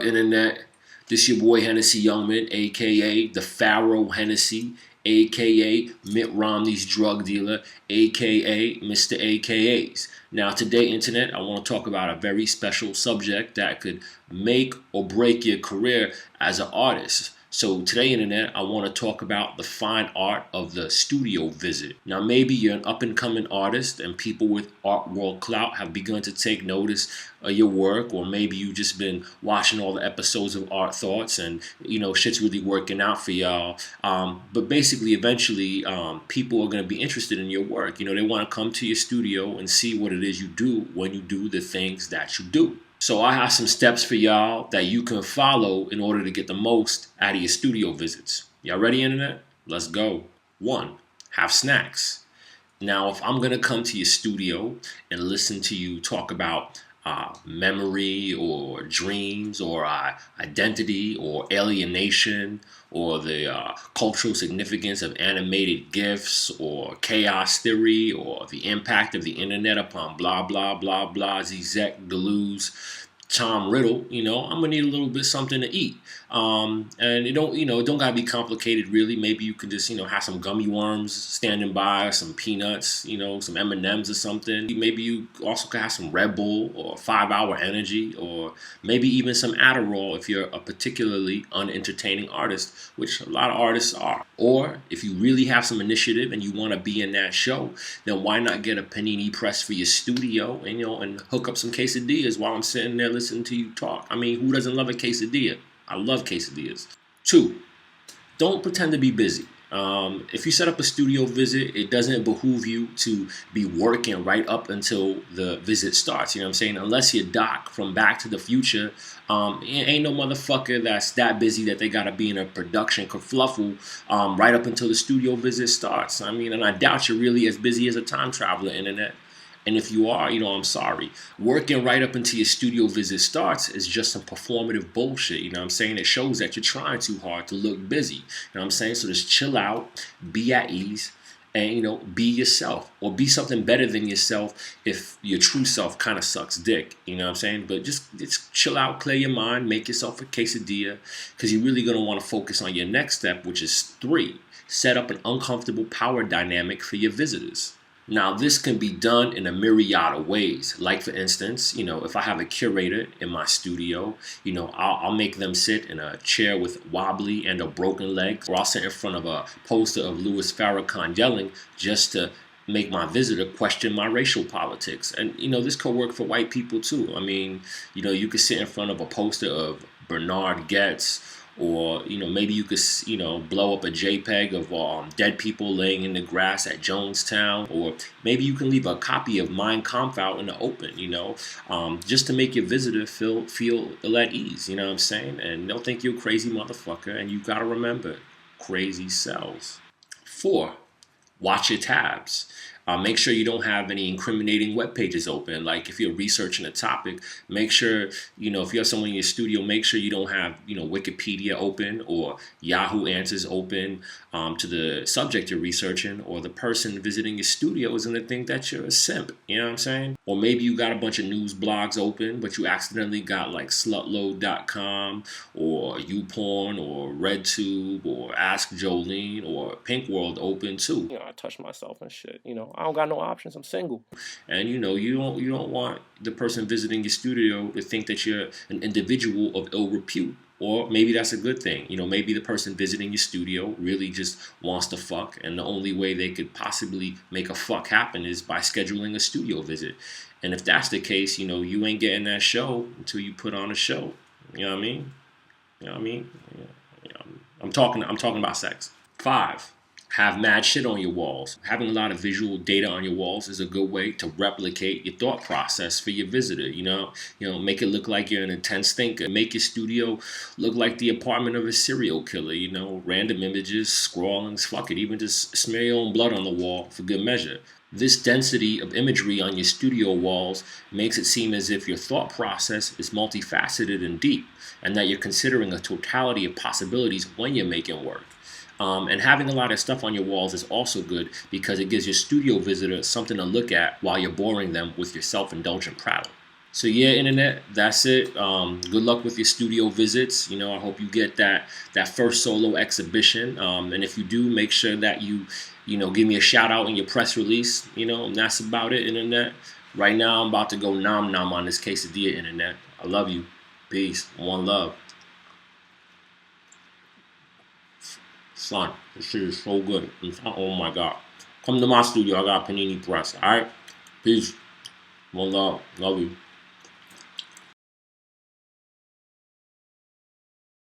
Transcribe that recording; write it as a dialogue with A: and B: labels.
A: up, internet? This your boy Hennessy Youngman, aka the Pharaoh Hennessy, aka Mitt Romney's drug dealer, aka Mr. AKAs. Now today, internet, I want to talk about a very special subject that could make or break your career as an artist. So today, internet, I want to talk about the fine art of the studio visit. Now maybe you're an up-and-coming artist and people with art world clout have begun to take notice of your work, or maybe you just been watching all the episodes of Art Thoughts and shit's really working out for y'all. But basically, eventually, people are going to be interested in your work. They want to come to your studio and see what it is you do when you do the things that you do. So I have some steps for y'all that you can follow in order to get the most out of your studio visits. Y'all ready, internet? Let's go. 1. Have snacks. Now, if I'm going to come to your studio and listen to you talk about memory or dreams or identity or alienation or the cultural significance of animated GIFs or chaos theory or the impact of the internet upon blah, blah, blah, blah, Zizek, Deleuze, Tom Riddle, I'm gonna need a little bit something to eat. And it don't gotta be complicated really. Maybe you can just, have some gummy worms standing by, or some peanuts, some M&Ms or something. Maybe you also could have some Red Bull or 5-Hour Energy, or maybe even some Adderall if you're a particularly unentertaining artist, which a lot of artists are. Or if you really have some initiative and you want to be in that show, then why not get a panini press for your studio and and hook up some quesadillas while I'm sitting there listening to you talk. I mean, who doesn't love a quesadilla? I love quesadillas. 2, don't pretend to be busy. If you set up a studio visit, it doesn't behoove you to be working right up until the visit starts. You know what I'm saying? Unless you're Doc from Back to the Future, ain't no motherfucker that's that busy that they gotta be in a production kerfluffle right up until the studio visit starts. I mean, and I doubt you're really as busy as a time traveler, internet. And if you are, I'm sorry. Working right up until your studio visit starts is just some performative bullshit. You know what I'm saying? It shows that you're trying too hard to look busy. You know what I'm saying? So just chill out, be at ease, and, be yourself. Or be something better than yourself if your true self kind of sucks dick. You know what I'm saying? But just chill out, clear your mind, make yourself a quesadilla, because you're really going to want to focus on your next step, which is 3. Set up an uncomfortable power dynamic for your visitors. Now, this can be done in a myriad of ways. Like, for instance, if I have a curator in my studio, I'll make them sit in a chair with wobbly and a broken leg, or I'll sit in front of a poster of Louis Farrakhan yelling just to make my visitor question my racial politics. And, this could work for white people, too. I mean, you could sit in front of a poster of Bernard Getz, or maybe you could blow up a JPEG of dead people laying in the grass at Jonestown, or maybe you can leave a copy of Mein Kampf out in the open, just to make your visitor feel ill at ease. You know what I'm saying? And they'll think you're a crazy motherfucker, and you gotta remember, crazy sells. 4, watch your tabs. Make sure you don't have any incriminating web pages open. Like if you're researching a topic, make sure, if you have someone in your studio, make sure you don't have, Wikipedia open or Yahoo Answers open to the subject you're researching, or the person visiting your studio is going to think that you're a simp. You know what I'm saying? Or maybe you got a bunch of news blogs open, but you accidentally got like slutload.com or YouPorn or RedTube or Ask Jolene or Pink World open too. I touch myself and shit. I don't got no options. I'm single. And you don't want the person visiting your studio to think that you're an individual of ill repute. Or maybe that's a good thing. Maybe the person visiting your studio really just wants to fuck, and the only way they could possibly make a fuck happen is by scheduling a studio visit. And if that's the case, you ain't getting that show until you put on a show. You know what I mean? I'm talking about sex. 5. Have mad shit on your walls. Having a lot of visual data on your walls is a good way to replicate your thought process for your visitor. Make it look like you're an intense thinker. Make your studio look like the apartment of a serial killer. Random images, scrawlings, fuck it. Even just smear your own blood on the wall for good measure. This density of imagery on your studio walls makes it seem as if your thought process is multifaceted and deep, and that you're considering a totality of possibilities when you're making work. And having a lot of stuff on your walls is also good because it gives your studio visitors something to look at while you're boring them with your self-indulgent prattle. So yeah, internet, that's it. Good luck with your studio visits. I hope you get that first solo exhibition. And if you do, make sure that you give me a shout out in your press release. And that's about it, internet. Right now, I'm about to go nom nom on this quesadilla, internet. I love you. Peace. One love. Son, this shit is so good. Oh my god. Come to my studio. I got panini press. All right. Peace. One love. Love you.